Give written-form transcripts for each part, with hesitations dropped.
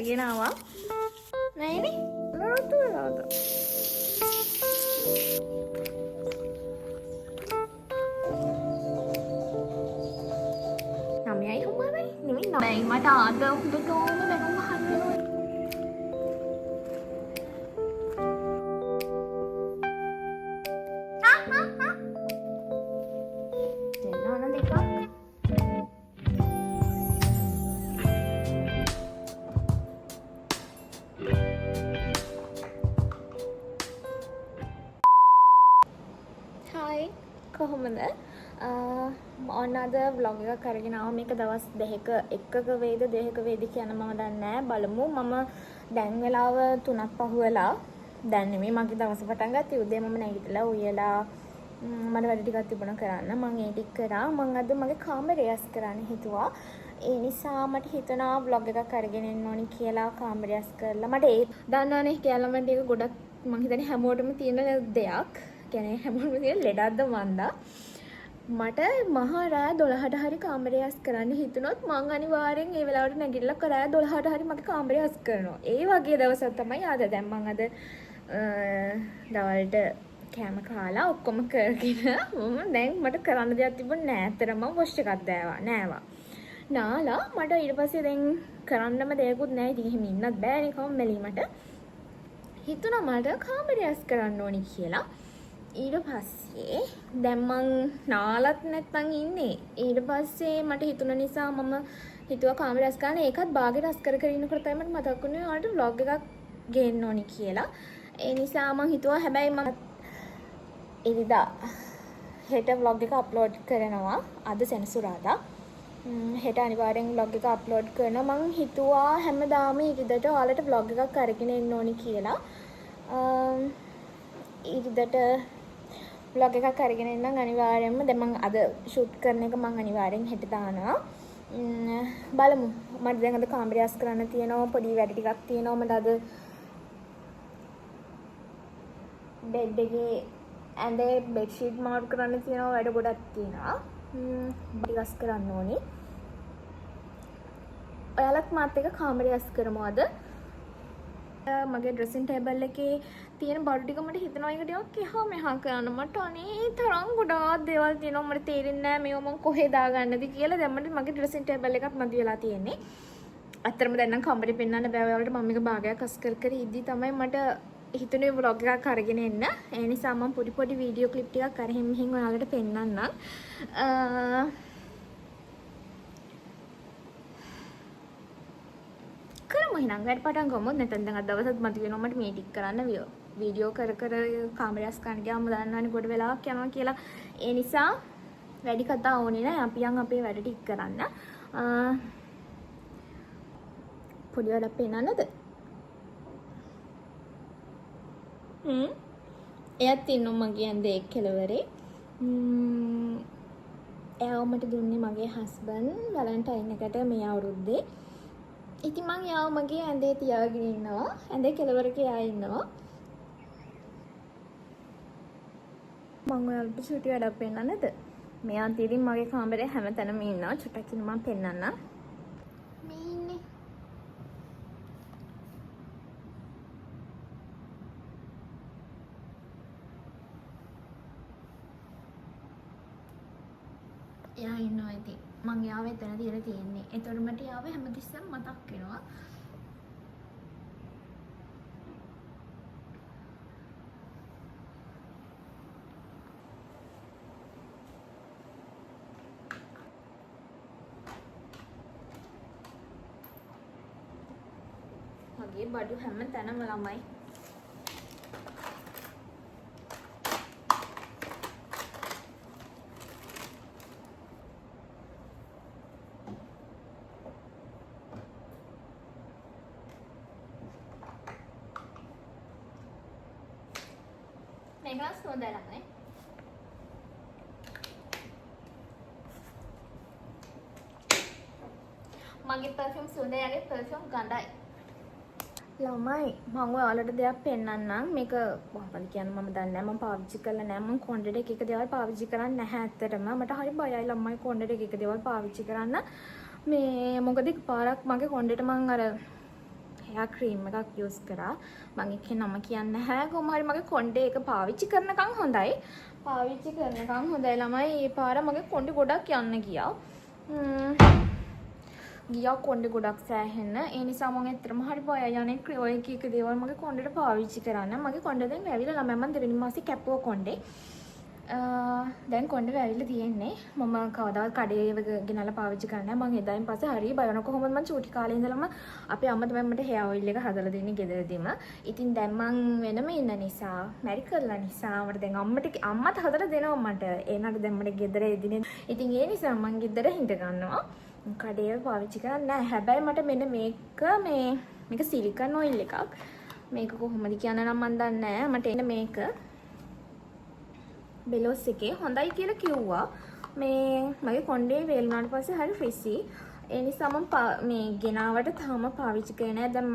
කරගෙන ආවා. නෑනේ. ලොරතු වෙලාද? නමයයි හොමයි. නෙමෙයි නමයි මට ආද හුදටම බැනුම් අහන්න වෙනවා. දෙන්නවන දෙකක්. හායි කොහොමද? ඔන්න අද vlog එකක් කරගෙන ආවා. මේක දවස් 2ක එකක වේද දෙකක වේද කියන මම දන්නේ නැහැ. බලමු. මම දැන් වෙලාව 3ක් පහුවෙලා. දැන් නෙමෙයි මගේ දවස පටන් ගත්තේ. උදේ මම නැගිටලා උයලා මට වැඩ ටිකක් තිබුණා කරන්න. මම ඒ ටික කරා. මම අද මගේ කාමරය අස් කරන්න හිතුවා. ඒ නිසා මට හිතුණා vlog එකක් කරගෙන එන්න ඕනි කියලා කාමරය අස් කරලා. මට ඒ දන්නවනේ කැලමන්ට් එක ගොඩක් මම හිතන්නේ හැමෝටම තියෙන දෙයක්. කියන්නේ හැමෝටම තියෙන ලෙඩක්ද මන්දා. මට මහා රෑ 12ට හරි කාමරය අස් කරන්න හිතුනොත් මං අනිවාර්යෙන් ඒ වෙලාවට නැගිටලා රෑ 12ට හරි මගේ කාමරය අස් කරනවා. ඒ වගේ දවසක් තමයි අද. දැන් මං අද දවල්ට කෑම කාලා ඔක්කොම කරගෙන මම දැන් මට කරන්න දෙයක් තිබුණේ නැහැ. ඇත්තටම මම වොෂ් එකක් නෑවා. නාලා මට ඊට පස්සේ දැන් කරන්නම දෙයක්වත් නැහැ. ඉතින් එහෙම ඉන්නත් බෑනේ කම්මැලි මට. හිතුණා මට කාමරය අස් කරන්න ඕනි කියලා. ඊට පස්සේ දැන් මං නාලත් නැත්තම් ඉන්නේ. ඊට පස්සේ මට හිතුණ නිසා මම හිතුවා කාමරය අස් කරන්න. ඒකත් බාගෙට අස් කර ඉන්නකොට තමයි මට මතක් වුණේ ඔයාලට vlog එකක් ගේන්න ඕනි කියලා. ඒ නිසා මං හිතුවා හැබැයි මම ඉරිදා හෙට vlog එක අප්ලෝඩ් කරනවා. අද සෙනසුරාදා. හෙට අනිවාර්යෙන් vlog එක අප්ලෝඩ් කරනවා. මං හිතුවා හැමදාම ඉරිදට ඔයාලට vlog එකක් අරගෙන එන්න ඕනි කියලා. ඉරිදට vlog එකක් අරගෙන එන්නම් අනිවාර්යෙන්ම. දැන් මම අද shoot කරන එක මම අනිවාර්යෙන් හෙට දානවා. බලමු. මට දැන් අද කාමරය අස් කරන්න තියෙනවා. පොඩි වැඩ ටිකක් තියෙනවා. මට අද බෙඩ් එකේ ඇඳේ බෙඩ් ෂීට් මාරු කරන්න තියෙනවා. වැඩ ගොඩක් තියෙනවා. ටික අස් කරන්න ඕනි. ඔයාලත් මාත් එක්ක කාමරය අස් කරමු අද. මගේ ඩ්‍රෙසින් ටේබල් එකේ තියෙන බඩු ටික මට හිතනවා ඒක ටිකක් එහා මෙහා කරන්න. මට අනේ තරම් ගොඩාක් දේවල් තියෙනවා. මට තේරෙන්නේ නැහැ මේව මම කොහෙ දාගන්නද කියලා. දැන් මට මගේ ඩ්‍රෙසින් ටේබල් එකත් මදි වෙලා තියෙන්නේ. අත්‍තරම දැන් නම් කම්බරේ පෙන්නන්න බෑ ඔයාලට. මම මේක භාගයක් අස් කර ඉද්දි තමයි මට හිතුනේ vlog එකක් අරගෙන එන්න. ඒ නිසා මම පොඩි වීඩියෝ ක්ලිප් ටිකක් අරගෙන මෙහින් ඔයාලට පෙන්නන්නම්. කරමු එහෙනම් වැඩ පටන් ගමු. නැත්නම් දැන් අද දවසත් මතක වෙනවා මට මේ ටික කරන්න වීඩියෝ කර කාමරය අස් කරන්න ගියාම දන්නවනේ ගොඩ වෙලාවක් යනවා කියලා. ඒ නිසා වැඩි කතා ඕනේ නැහැ. අපි යන් අපේ වැඩ ටික කරන්න. පොඩි වැඩක් පෙන්නන්නද? එයත් ඉන්නවා මගේ ඇඳේ කෙලවරේ. එයාව මට දුන්නේ මගේ හස්බන්ඩ් වැලන්ටයින් එකට මේ අවුරුද්දේ. ඉතින් මං යාව මගේ ඇඳේ තියාගෙන ඉන්නවා. ඇඳේ කෙලවරක යා ඉන්නවා. මං ඔයාලට චුටි වැඩක් පෙන්නන්නද? මෙයා ඉතින් මගේ කාමරේ හැමතැනම ඉන්නවා. චුට්ටක් ඉන්න මම පෙන්නන්නම්. මේ ඉන්නේ. එයා ඉන්නවා ඉතින්. මං යාව එතන තියලා තියෙන්නේ. එතකොට මට යාව හැමතිස්සෙම මතක් වෙනවා. මගේ බඩු හැම තැනම ළමයි. මේක හොඳයි ළමයි. මගේ පර්ෆියුම් සුවඳයි, යාගේ පර්ෆියුම් ගඳයි. ළමයි මම ඔයාලට දෙයක් පෙන්නන්නම්. මේක කොහොමද කියන්නේ මම දන්නේ නැහැ. මම පාවිච්චි කරලා නැහැ. මම කොණ්ඩේට එක දේවල් පාවිච්චි කරන්නේ නැහැ ඇත්තටම. මට හරි බයයි ළමයි කොණ්ඩේට එක දේවල් පාවිච්චි කරන්න. මේ මොකද එකපාරක් මගේ කොණ්ඩේට මම අර hair cream එකක් use කරා. මම ඒකේ නම කියන්නේ නැහැ. කොහොම හරි මගේ කොණ්ඩේ එක පාවිච්චි කරනකම් හොඳයි. පාවිච්චි කරනකම් හොඳයි ළමයි. ඒ පාර මගේ කොණ්ඩේ ගොඩක් යන්න ගියා. ගියා කොණ්ඩේ ගොඩක් සෑහෙන්න. ඒ නිසා මම ඇත්තටම හරි බයයි යන්නේ ඔය කීක දේවල් මගේ කොණ්ඩේට පාවිච්චි කරන්න. මගේ කොණ්ඩේ දැන් වැවිලා ළමයි මම දෙවෙනි මාසේ කැපුවා කොණ්ඩේ. දැන් කොණ්ඩේ වැවිලා තියෙන්නේ. මම කවදාවත් කඩේ ගෙනල්ලා පාවිච්චි කරන්නේ නැහැ. මම එදායින් පස්සේ හරි බය වෙනවා. කොහොමද මම චූටි කාලේ ඉඳලම අපේ අම්මා තමයි මට hair oil එක හදලා දෙන්නේ ගෙදරදීම. ඉතින් දැන් මං වෙනම ඉන්න නිසා, මැරි කරලා නිසා මට දැන් අම්මට හදලා දෙනවා මට. ඒනට දැන් මට ගෙදර එදිනේ. ඉතින් ඒ නිසා මං ගෙදර හිට ගන්නවා. කඩේ පාවිච්චි කරන්නේ නැහැ. හැබැයි මට මෙන්න මේක සිලිකන් ඔයිල් එකක්. මේක කොහොමද කියන්න නම් මන් දන්නේ නැහැ. මට එන මේක බෙලොස් එකේ හොඳයි කියලා කිව්වා. මගේ කොණ්ඩේ වේලුණාට පස්සේ හරි ෆ්‍රිසි. ඒ නිසා මම මේ ගෙනාවට තාම පාවිච්චි කරේ නැහැ. දැන්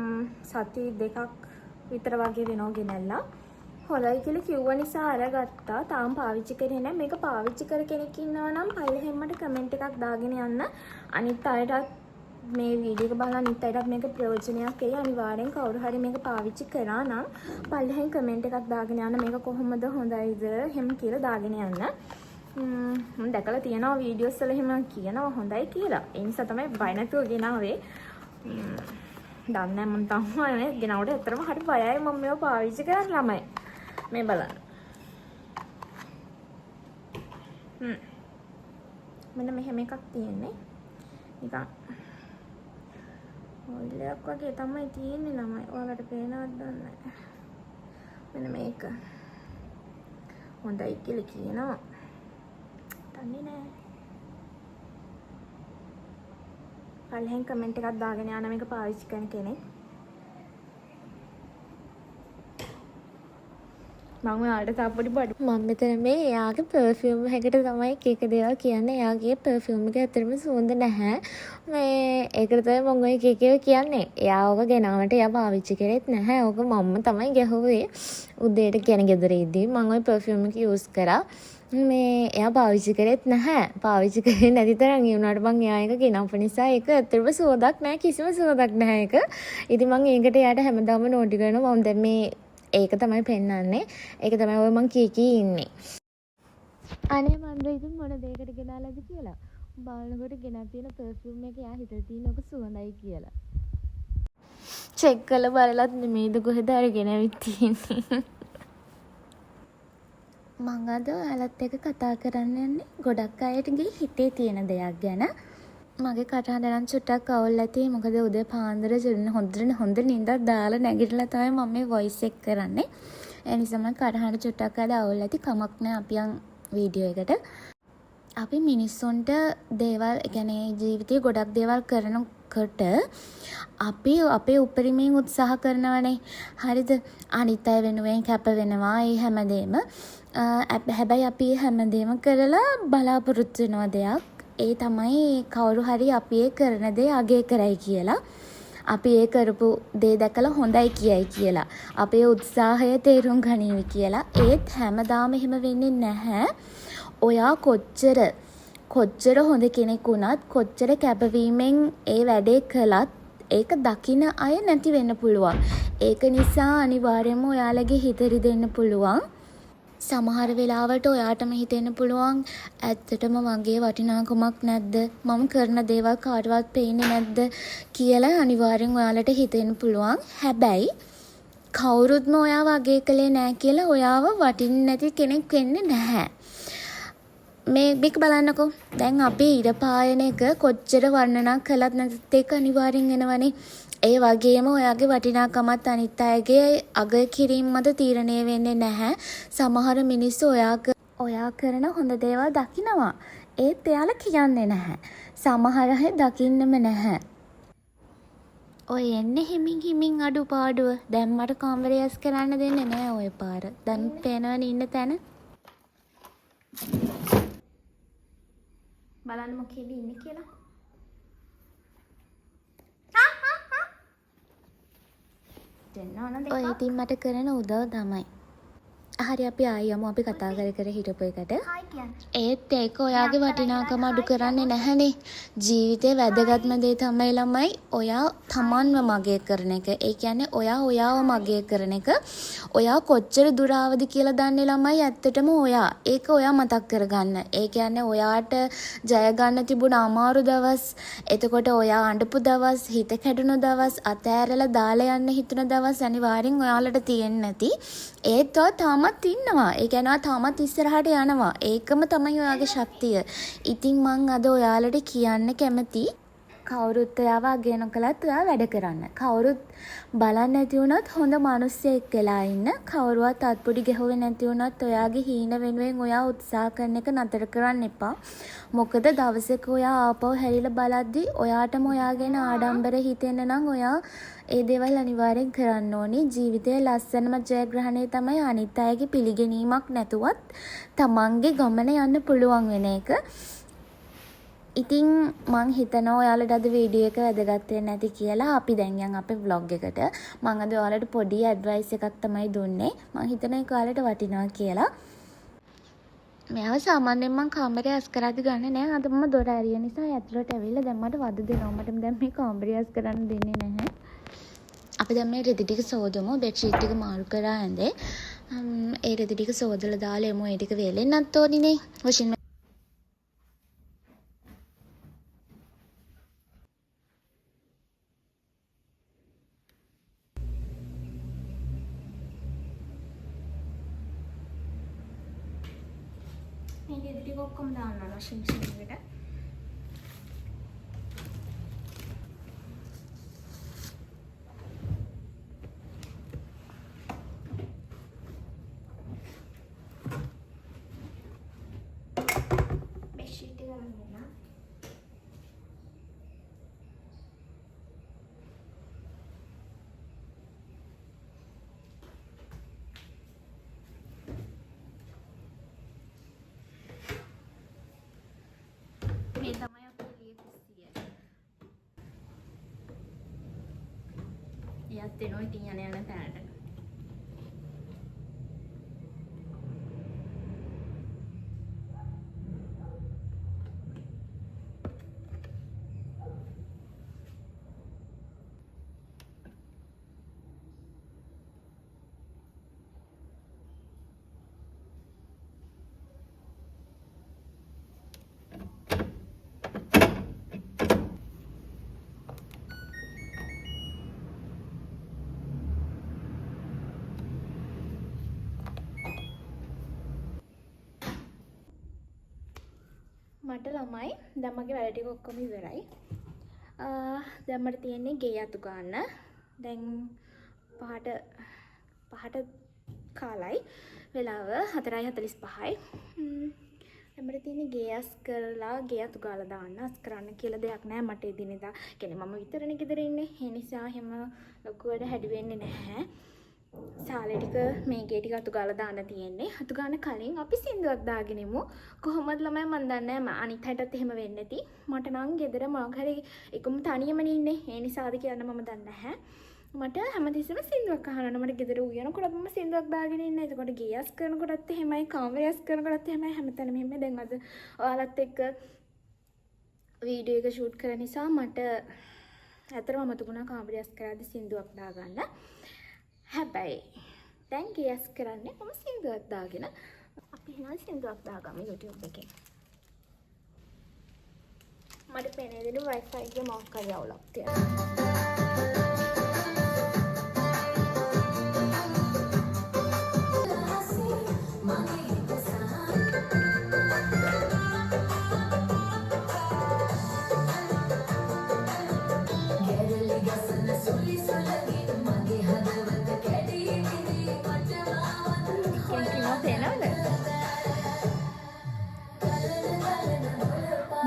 සති 2ක් විතර වගේ වෙනවා ගෙනල්ලා. හොඳයි කියලා කිව්ව නිසා අරගත්තා. තාම පාවිච්චි කරේ නැහැ. මේක පාවිච්චි කර කෙනෙක් ඉන්නවා නම් පල්ලෙහෙන් මට කමෙන්ට් එකක් දාගෙන යන්න. අනිත් අයටත් මේ වීඩියෝ එක බලන අනිත් අයටත් මේක ප්‍රයෝජනයක් එයි. අනිවාර්යෙන් කවුරු හරි මේක පාවිච්චි කරා නම් පල්ලෙහෙන් කමෙන්ට් එකක් දාගෙන යන්න. මේක කොහොමද හොඳයිද එහෙම කියලා දාගෙන යන්න. මම දැකලා තියෙනවා වීඩියෝස් වල එහෙම කියනවා හොඳයි කියලා. ඒ නිසා තමයි බය නැතුව ගෙනාවේ. දන්නේ මම තමයි ගෙනාවට ඇත්තටම හරි බයයි මම මේව පාවිච්චි කරන්න ළමයි. මේ බලන්න. මෙන්න මෙහෙම එකක් තියෙන්නේ. නිකන් ඔයිල් එකක් වගේ තමයි තියෙන්නේ ළමයි. ඔයාලට පේනවද දන්නේ නැහැ. මෙන්න මේක. හොඳයි කියලා කියනවා. දන්නේ නැහැ. පල්ලෙන් කමෙන්ට් එකක් දාගෙන යන්න මේක පාවිච්චි කරන කෙනෙක්. මම ඔයාලට තාප්පුඩි බඩු මම මෙතන මේ එයාගේ පර්ෆියුම් එකකට තමයි එක දේවල් කියන්නේ. එයාගේ පර්ෆියුම් එක ඇත්තටම සුවඳ නැහැ. මේ ඒකට තමයි මම ඔය එක කියන්නේ. එයා ඕක ගෙනාවට එයා පාවිච්චි කරෙත් නැහැ. ඕක මම්ම තමයි ගැහුවේ. උදේට කියන ගෙදර ඉද්දී මම ওই පර්ෆියුම් එක යූස් කරා. මේ එයා පාවිච්චි කරෙත් නැහැ. පාවිච්චි කරේ නැති තරම් ඒ වුණාට මං එයා එක ගෙනාපු නිසා ඒක ඇත්තටම සුවඳක් නැහැ. කිසිම සුවඳක් නැහැ ඒක. ඉතින් මං ඒකට එයාට හැමදාම නෝටි කරනවා. මම දැන් මේ ඒක තමයි පෙන්වන්නේ. ඒක තමයි ඔය මං කී ඉන්නේ. අනේ මන්ද ඉතින් මොන දෙයකට ගෙනාලාද කියලා. බලනකොට ගෙනත් තියෙන පර්ෆියුම් එක එයා හිතලා තියෙන ඔක සුවඳයි කියලා. චෙක් කරලා බලලත් නෙමෙයිද කොහෙද අරගෙන ඇවිත් තියෙන්නේ. මං අද ඔයාලත් එක්ක කතා කරන්න යන්නේ ගොඩක් අයටගේ හිතේ තියෙන දෙයක් ගැන. මගේ කටහඬ නම් චුට්ටක් අවුල් ඇති. මොකද උදේ පාන්දර හොඳ නිින්දක් දාලා නැගිටලා තමයි මම මේ වොයිස් එක කරන්නේ. ඒ නිසා මම කටහඬ චුට්ටක් අද අවුල් ඇති. කමක් නැහැ අපි යන් වීඩියෝ එකට. අපි මිනිස්සුන්ට දේවල්, ඒ කියන්නේ ජීවිතේ ගොඩක් දේවල් කරනකොට අපි අපේ උපරිමයෙන් උත්සාහ කරනවනේ. හරිද? අනිත් අය වෙනුවෙන් කැප වෙනවා. ඒ හැමදේම. හැබැයි අපි හැමදේම කරලා බලාපොරොත්තු වෙනවා දෙයක්. ඒ තමයි කවුරු හරි අපි ඒ කරන දේ අගය කරයි කියලා. අපි ඒ කරපු දේ දැකලා හොඳයි කියයි කියලා. අපේ උත්සාහය තේරුම් ගනීවි කියලා. ඒත් හැමදාම එහෙම වෙන්නේ නැහැ. ඔයා කොච්චර හොඳ කෙනෙක් වුණත්, කොච්චර කැපවීමෙන් ඒ වැඩේ කළත් ඒක දකින අය නැති වෙන්න පුළුවන්. ඒක නිසා අනිවාර්යයෙන්ම ඔයාලගේ හිත රිදෙන්න පුළුවන්. සමහර වෙලාවට ඔයාටම හිතෙන්න පුළුවන් ඇත්තටම මගේ වටිනාකමක් නැද්ද? මම කරන දේවල් කාටවත් පේන්නේ නැද්ද කියලා අනිවාර්යෙන් ඔයාලට හිතෙන්න පුළුවන්. හැබැයි කවුරුත්ම ඔයාව අගය කළේ නැහැ කියලා ඔයාව වටින්නේ නැති කෙනෙක් වෙන්නේ නැහැ. මේක බලන්නකෝ. දැන් අපි ඉර පායන එක කොච්චර වර්ණනා කළත් නැත්නම් ඒක අනිවාර්යෙන් එනවනේ. ඒ වගේම ඔයාගේ වටිනාකමත් අනිත් අයගේ අගය කිරීම මත තීරණය වෙන්නේ නැහැ. සමහර මිනිස්සු ඔයා කරන හොඳ දේවල් දකිනවා. ඒත් එයාලා කියන්නේ නැහැ. සමහර අය දකින්නෙම නැහැ. ඔය එන්නේ හිමින් අඩුපාඩුව. දැන් මට කාමරය ඇස් කරන්න දෙන්නේ නැහැ ඔය පාර. දැන් පේනවනේ ඉන්න තැන. බලන්න මොකෙද ඉන්නේ කියලා. ඔය ඉතින් මට කරන උදව් තමයි. හරි අපි ආයෙම අපි කතා කර හිටපු එකට. ඒත් ඒක ඔයාගේ වටිනාකම අඩු කරන්නේ නැහැනේ. ජීවිතේ වැදගත්ම දේ තමයි ළමයි ඔයා තමන්ව මගේ කරන එක. ඒ කියන්නේ ඔයාව මගේ කරන එක. ඔයා කොච්චර දුර ආවද කියලා දන්නේ ළමයි ඇත්තටම ඔයා. ඒක ඔයා මතක් කරගන්න. ඒ කියන්නේ ඔයාට ජය ගන්න තිබුණ අමාරු දවස්, එතකොට ඔයා අඬපු දවස්, හිත කැඩුණු දවස්, අතෑරලා දාලා යන්න හිතුන දවස් අනිවාර්යෙන් ඔයාලට තියෙන්නේ නැති. ඒත් ඔයා තාමත් ඉන්නවා. ඒ කියන්නේ ඔයා තාමත් ඉස්සරහට යනවා. ඒකම තමයි ඔයාගේ ශක්තිය. ඉතින් මං අද ඔයාලට කියන්න කැමති කවුරුත් ඔයාව අගය නොකලත් ඔයා වැඩ කරන්න. කවුරුත් බලන්නේ නැති වුණත් හොඳ මිනිස්සෙක් වෙලා ඉන්න. කවුරුවත් අත්පොඩි ගැහුවේ නැති වුණත් ඔයාගේ හීන වෙනුවෙන් ඔයා උත්සාහ කරන එක නතර කරන්න එපා. මොකද දවසක ඔයා ආපහු හැරිලා බලද්දි ඔයාටම ඔයා ගැන ආඩම්බර හිතෙන්න නම් ඔයා ඒ දේවල් අනිවාර්යෙන් කරන්න ඕනේ. ජීවිතයේ ලස්සනම ජයග්‍රහණය තමයි අනිත් අයගේ පිළිගැනීමක් නැතුවත් තමන්ගේ ගමන යන්න පුළුවන් වෙන එක. ඉතින් මං හිතනවා ඔයාලට අද වීඩියෝ එක වැදගත් වෙන්නේ නැති කියලා. අපි දැන් යන් අපේ vlog එකට. මං අද ඔයාලට පොඩි ඇඩ්වයිස් එකක් තමයි දුන්නේ. මං හිතන එක ඔයාලට වටිනවා කියලා. මෙයාව සාමාන්‍යයෙන් මං කාමරේ අස් කරද්දි ගන්න නෑ. අද මම දොර ඇරිය නිසා ඇතුළට ඇවිල්ලා දැන් මට වද දෙනවා. මට දැන් මේ කාමරේ අස් කරන්න දෙන්නේ නැහැ. අපි දැන් මේ රෙදි ටික සෝදමු. බෙඩ් ෂීට් ටික මාරු කරා ඇඳේ. ඒ රෙදි ටික සෝදලා දාලා එමු. ඒ ටික වේලෙන්නත් ඕනිනේ. වොෂින් මේ රෙදි ටික ඔක්කොම දාන්න ඕන වොෂින් මැෂින් එකට. මේ තමයි අපේ එළිය කුස්සිය. යත් එනවා ඉතින් යන තැනට. මට ළමයි දැන් මගේ වැඩ ටික ඔක්කොම ඉවරයි. දැන් මට තියෙන්නේ ගේ අතු ගන්න. දැන් පහට කාලයි. වෙලාව 4:45යි. දැන් මට තියෙන්නේ ගේ අස් කරලා ගේ අතු ගාලා දාන්න. අස් කරන්න කියලා දෙයක් නැහැ මට එදිනෙදා. කියන්නේ මම විතරනේ ගෙදර ඉන්නේ. ඒ නිසා හැම ලොකු වැඩ හැදි වෙන්නේ නැහැ. සාලේ ටික මේ ගේ ටික අතු ගාලා දාන්න තියෙන්නේ. අතු ගන්න කලින් අපි සින්දුවක් දාගෙන ඉමු. කොහොමද ළමයි මන් දන්නේ නැහැ. අනිත් හැටත් එහෙම වෙන්නේ නැති. මට නම් ගෙදර මොකක් හරි එකම තනියමනේ ඉන්නේ. ඒ නිසාද කියන්න මම දන්නේ නැහැ. මට හැමතිස්සෙම සින්දුවක් අහන්න. මට ගෙදර උයනකොට මම සින්දුවක් දාගෙන ඉන්නේ. එතකොට ගේ අස් කරනකොටත් එහෙමයි, කාමරේ අස් කරනකොටත් එහෙමයි, හැමතැනම එහෙමයි. දැන් අද ඔයාලත් එක්ක වීඩියෝ එක ෂූට් කරන නිසා මට ඇත්තටම මතකුණා කාමරේ අස් කරද්දි සින්දුවක් දාගන්න. හැබැයි දැන් ගියස් කරන්නේ මම සින්දුවක් දාගෙන අපි එහෙනම් සින්දුවක් දාගමු YouTube එකේ. මට පේන්නේ දෙන Wi-Fi එකේ මොකක් හරි අවුලක් තියෙනවා.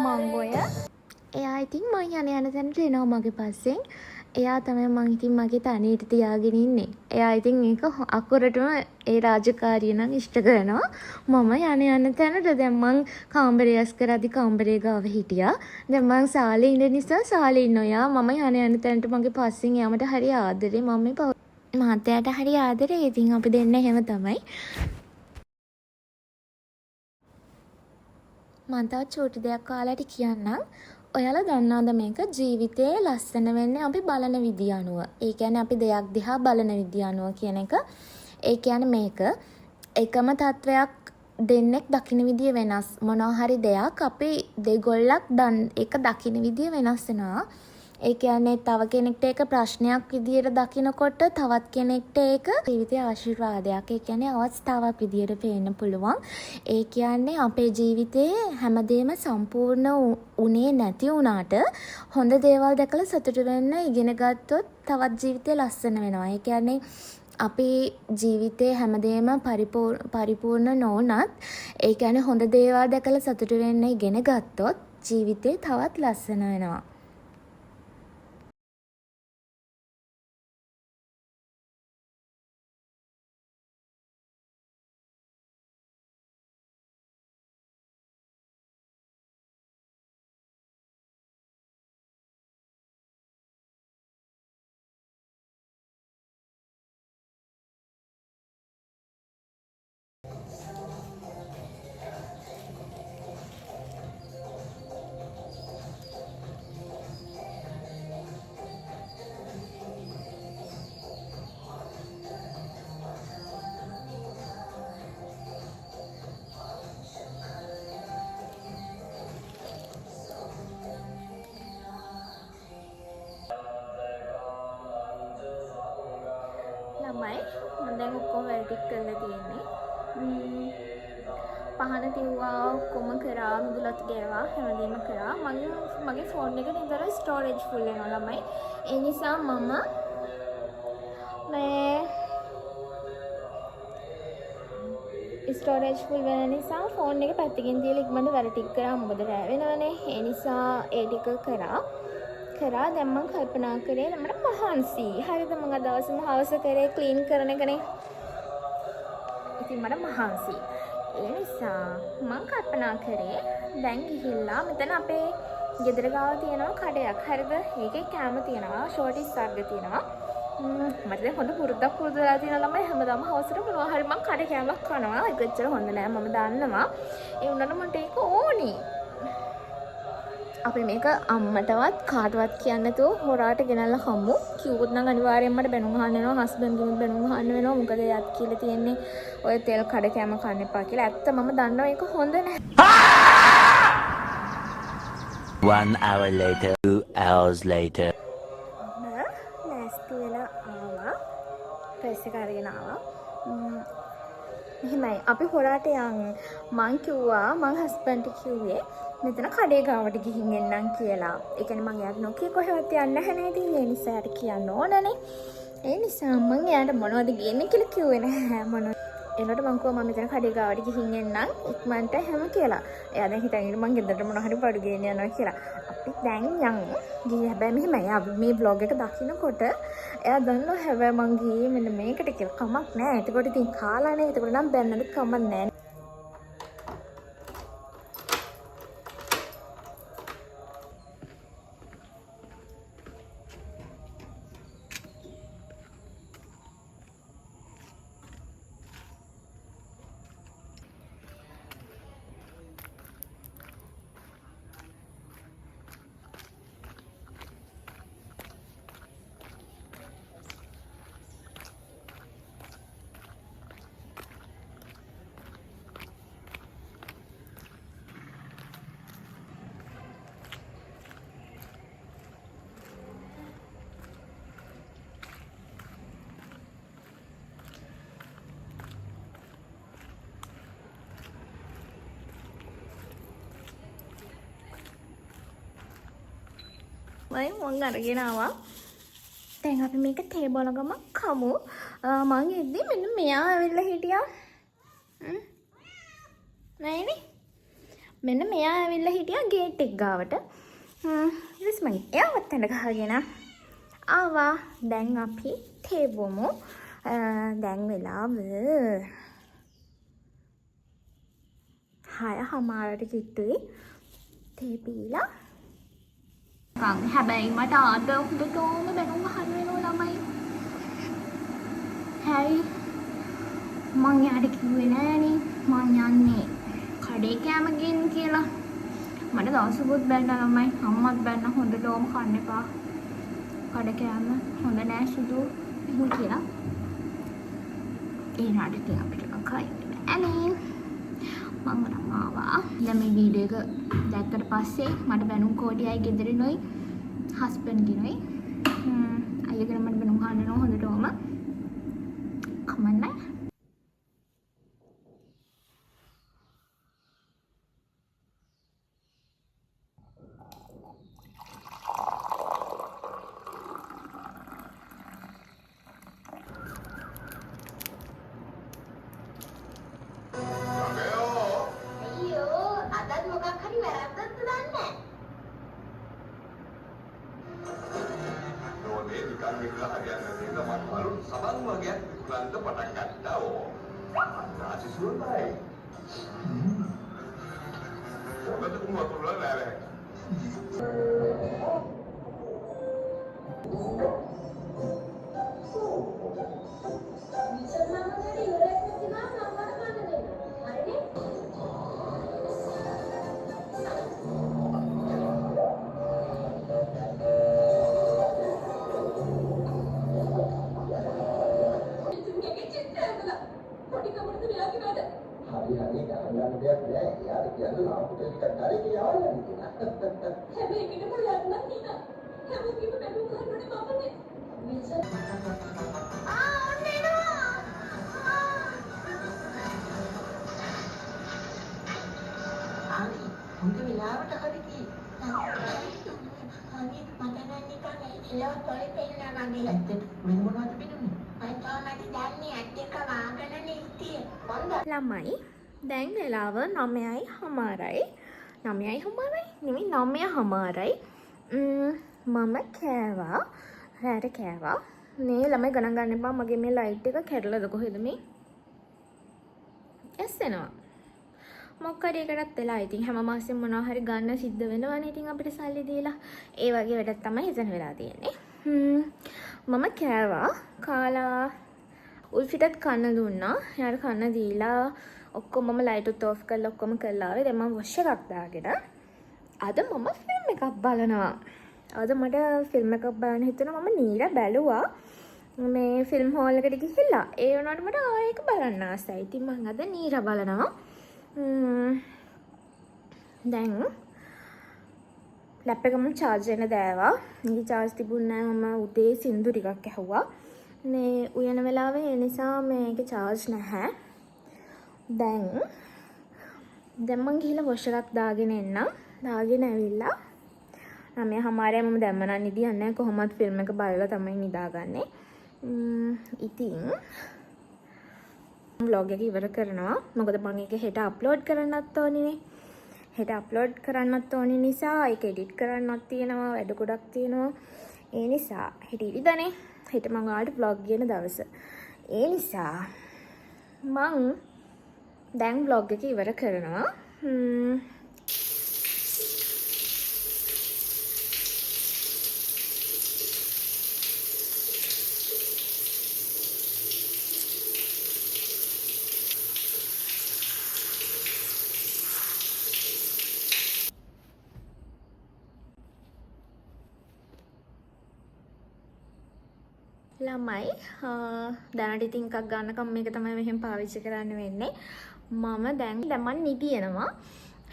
මංගොය එයා ඉතින් මං යන තැනට එනවා මගේ පස්සෙන්. එයා තමයි මං ඉතින් මගේ තනියට තියාගෙන ඉන්නේ. එයා ඉතින් ඒක අකුරටම ඒ රාජකාරිය නම් ඉෂ්ට කරනවා. මම යන තැනට දැන් මං කාමරේ අස් කරද්දි කාමරේ ගාව හිටියා. දැන් මං සාලේ ඉන්න නිසා සාලේ ඉන්න ඔයා. මම යන තැනට මගේ පස්සෙන් යාමට හරි ආදරේ. මම මේ මහත්තයාට හරි ආදරේ. ඉතින් අපි දෙන්න එහෙම තමයි. මම තවත් චූටි දෙයක් ඔයාලට කියන්නම්. ඔයාලා දන්නවද මේක ජීවිතේ ලස්සන වෙන්නේ අපි බලන විදිය අනුව. ඒ කියන්නේ අපි දෙයක් දිහා බලන විදිය අනුව කියන එක. ඒ කියන්නේ මේක එකම තත්වයක් දෙන්නෙක් දකින්න විදිය වෙනස්. මොනවා හරි දෙයක් අපි දෙගොල්ලක් ඒක දකින්න විදිය වෙනස් වෙනවා. ඒ කියන්නේ තව කෙනෙක්ට ඒක ප්‍රශ්නයක් විදියට දකිනකොට තවත් කෙනෙක්ට ඒක ජීවිතයේ ආශිර්වාදයක්. ඒ කියන්නේ අවස්ථාවක් විදියට පේන්න පුළුවන්. ඒ කියන්නේ අපේ ජීවිතේ හැමදේම සම්පූර්ණ උනේ නැති වුණාට හොඳ දේවල් දැකලා සතුටු වෙන්න ඉගෙන ගත්තොත් තවත් ජීවිතේ ලස්සන වෙනවා. ඒ කියන්නේ අපි ජීවිතේ හැමදේම පරිපූර්ණ නොවුනත් ඒ කියන්නේ හොඳ දේවල් දැකලා සතුටු වෙන්න ඉගෙන ගත්තොත් ජීවිතේ තවත් ලස්සන වෙනවා. ළමයි මම දැන් ඔක්කොම වැඩ ටික කරලා තියෙන්නේ. පහන තියුවා ඔක්කොම කරා මුදුලත් ගෑවා හැමදේම කරා. මගේ ෆෝන් එක නිතර ස්ටෝරේජ් ෆුල් වෙනවා ළමයි. ඒ නිසා මම මේ ස්ටෝරේජ් ෆුල් වෙන නිසා ෆෝන් එක පැත්තකින් තියලා ඉක්මනට වැඩ ටික කරා. මොකද රැ වෙනවනේ. ඒ නිසා ඒ ටික කරා දැන් මම කල්පනා කරේ මට මහන්සි. හරිද මම දවසම හවස කරේ ක්ලීන් කරන එකනේ. ඉතින් මට මහන්සි. ඒ නිසා මම කල්පනා කරේ දැන් ගිහිල්ලා මෙතන අපේ ගෙදර ගාව තියෙනවා කඩයක්. හරිද? ඒකේ කෑම තියෙනවා, ෂෝටිස් වර්ග තියෙනවා. මට දැන් හොඳ පුරුද්දක් පුරුදුලා තියෙනවා ළමයි හැමදාම හවසට මොනවා හරි මම කඩේ කෑමක් කනවා. ඒක ඇත්තට හොඳ නෑ මම දන්නවා. ඒ වුණාට මට ඒක ඕනි. අපි මේක අම්මටවත් කාටවත් කියන්නේ නැතුව හොරාට ගෙනල්ලා හමු. කිව්වොත් නම් අනිවාර්යෙන්ම මට බැනුම් අහන්න වෙනවා. හස්බන්ඩ්ගෙන් බැනුම් අහන්න වෙනවා. මොකද එයාත් කියලා තියෙන්නේ ඔය තෙල් කඩ කෑම කන්න එපා කියලා. ඇත්ත මම දන්නවා ඒක හොඳ නැහැ. 1 hour later, 2 hours later. නැස්ති වෙලා ආවා. ඩ්‍රෙස් එක අරගෙන ආවා. එහෙමයි අපි හොරාට යන් මං කිව්වා මං හස්බන්ඩ්ට කිව්වේ මෙතන කඩේ ගාවට ගිහින් එන්නම් කියලා. ඒ කියන්නේ මං එයාට නොකිය කොහෙවත් යන්නේ නැහැ නේද? ඒ නිසා එයාට කියන්න ඕනනේ. ඒ නිසා මං එයාට මොනවද ගේන්නේ කියලා කිව්වේ නැහැ. එනකොට මං කිව්වා මම මෙතන කඩේ ගාවට ගිහින් එන්නම් ඉක්මනට හැම කියලා. එයා දැන් හිතන්නේ මං ගෙදරට මොනවා හරි බඩු ගේන්න යනවා කියලා. අපි දැන් යන්. ගියේ හැබැයි මෙහෙමයි. අපි මේ vlog එක දකින්නකොට එයා දන්නවා හැබැයි මං ගියේ මෙන්න මේකට කියලා කමක් නැහැ. එතකොට ඉතින් කාලානේ. එතකොට නම් බැන්නත් කමක් නැහැ. මං අරගෙන ආවා. දැන් අපි මේක තේ බොන ගමන් කමු. මං එද්දි මෙන්න මෙයා ඇවිල්ලා හිටියා. නෑනේ. මෙන්න මෙයා ඇවිල්ලා හිටියා ගේට් එක ගාවට. ඊට පස්සේ මං එයාවත් ඇඳ ගහගෙන ආවා. දැන් අපි තේ බොමු. දැන් වෙලාව 6:00ට කිට්ටුයි. තේ පීලා හැබැයි මට ආද හොඳටම බැනුම් අහන්න වෙනවා ළමයි. හැයි මං යාට කිව්වේ නෑනේ මං යන්නේ කඩේ කෑම ගින් කියලා. මට දවසකුත් බැන්න ළමයි අම්මත් බැන්න හොඳටම කන්න එපා. කඩ කෑම හොඳ නෑ සුදු එහෙම කියලා. ඒ නාට ඉතින් අපිට කයි නෑනේ. මම නම් ආවා. දැන් මේ වීඩියෝ එක දැක්කට පස්සේ මට බැනුම් කෝටියයි ගෙදරිනුයි හස්බන්ඩ් ගිනුයි අයියගෙන මට බැනුම් ගන්නවා හොඳටම. කමන්නේ. ළමයි දැන් වෙලාව 9:00යි 9:00යි නෙමෙයි 9:00යි. මම කෑවා රැට කෑවා. මේ ළමයි ගණන් ගන්න එපා මගේ මේ ලයිට් එක කැඩලාද කොහෙද මේ ඇස්සෙනවා. මොකක්ද ඒකටත් වෙලා ඉතින් හැම මාසෙම මොනවා හරි ගන්න සිද්ධ වෙනවනේ ඉතින් අපිට සල්ලි දීලා. ඒ වගේ වැඩක් තමයි එතන වෙලා තියෙන්නේ. මම කෑවා කාලා උල්ෆිටත් කන්න දුන්නා. එයාට කන්න දීලා ඔක්කොම මම ලයිට් උත් ඔෆ් කරලා ඔක්කොම කරලා ආවේ. දැන් මම වොෂ් එකක් දාගෙන අද මම ෆිල්ම් එකක් බලනවා. අද මට ෆිල්ම් එකක් බලන්න හිතුණා. මම නීර බැලුවා මේ ෆිල්ම් හෝල් එකට ගිහිල්ලා. ඒ වුණාට මට ආයෙ එක බලන්න ආසයි. ඉතින් මම අද නීර බලනවා. දැන් ලැප් එකම charge වෙන දාවා. මේ charge තිබුණේ නැහැ. මම උදේ සින්දු ටිකක් ඇහුවා. මේ උයන වෙලාවේ ඒ නිසා මේකේ charge නැහැ. දැන් මං ගිහලා වොෂ් එකක් දාගෙන එන්නම්. දාගෙන ඇවිල්ලා 9:00 මම දැම්ම නම් නිදියන්නේ නැහැ. කොහොමත් ෆිල්ම් එක බලලා තමයි නිදාගන්නේ. ඉතින් vlog එක ඉවර කරනවා. මොකද මම ඒක හෙට අප්ලෝඩ් කරන්නත් ඕනිනේ. හෙට අප්ලෝඩ් කරන්නත් ඕනි නිසා ඒක එඩිට් කරන්නත් තියෙනවා. වැඩ ගොඩක් තියෙනවා. ඒ නිසා හෙට ඉරිදනේ. හෙට මම ඔයාලට vlog කියන දවස. ඒ නිසා මං දැන් vlog එක ඉවර කරනවා. ළමයි දැනට ඉතින් එකක් ගන්නකම් මේක තමයි මෙහෙම පාවිච්චි කරන්න වෙන්නේ. මම දැන් මම නිදිනවා.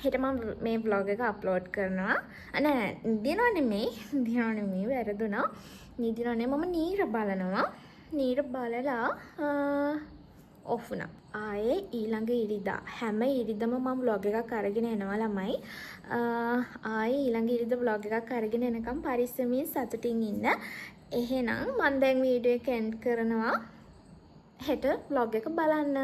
හෙට මම මේ vlog එක අප්ලෝඩ් කරනවා. නෑ නිදිනව නෙමෙයි වැරදුනා. නිදිනව නෙමෙයි මම නීර බලනවා. නීර බලලා ඔෆ් වුණා. ආයේ ඊළඟ ඉරිදා හැම ඉරිදම මම vlog එකක් අරගෙන එනවා ළමයි. ආයේ ඊළඟ ඉරිදා vlog එකක් අරගෙන එනකම් පරිස්සමින් සතුටින් ඉන්න. එහෙනම් මම දැන් වීඩියෝ එක එන්ඩ් කරනවා. හෙට vlog එක බලන්න.